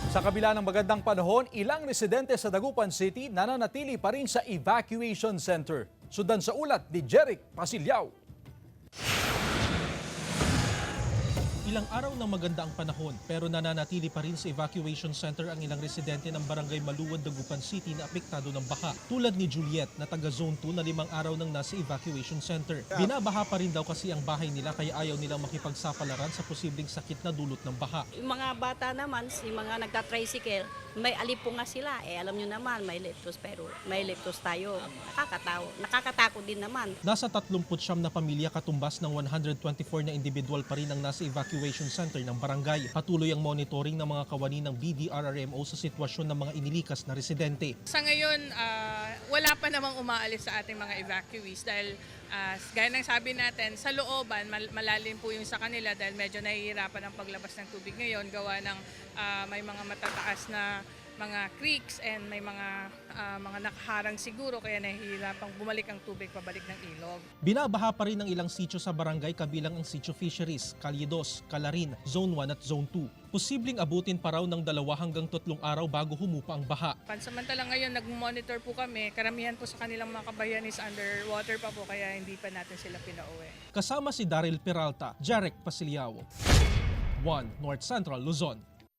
Sa kabila ng magandang panahon, ilang residente sa Dagupan City nananatili pa rin sa evacuation center. Sundan sa ulat ni Jeric Pasilyao. Ilang araw ng maganda ang panahon pero nananatili pa rin sa evacuation center ang ilang residente ng barangay Maluwad, Dagupan City na apektado ng baha. Tulad ni Juliet na taga Zone 2 na 5 araw nang nasa evacuation center. Binabaha pa rin daw kasi ang bahay nila kaya ayaw nilang makipagsapalaran sa posibleng sakit na dulot ng baha. Yung mga bata naman, yung mga nagta-tricycle, may alipo nga sila. Alam nyo naman, may leptos pero may leptos tayo. Nakakatakot din naman. Nasa 39 na pamilya katumbas ng 124 na individual pa rin ang nasa evacuation center ng barangay. Patuloy ang monitoring ng mga kawani ng BDRRMO sa sitwasyon ng mga inilikas na residente. Sa ngayon, wala pa namang umaalis sa ating mga evacuees dahil gaya ng sabi natin, sa looban malalim po yung sa kanila dahil medyo nahihirapan ang paglabas ng tubig ngayon gawa ng may mga matataas na mga creeks and may mga nakaharang siguro kaya nahihirapang bumalik ang tubig pabalik ng ilog. Binabaha pa rin ang ilang sitio sa barangay kabilang ang Sitio Fisheries, Calle 2, Calarin, Zone 1 at Zone 2. Posibleng abutin pa raw ng 2 hanggang 3 araw bago humupa ang baha. Pansamantalang ngayon nag-monitor po kami, karamihan po sa kanilang mga kabayan is underwater pa po kaya hindi pa natin sila pinauwi. Kasama si Daryl Peralta, Jeric Pasilyao. 1 North Central Luzon.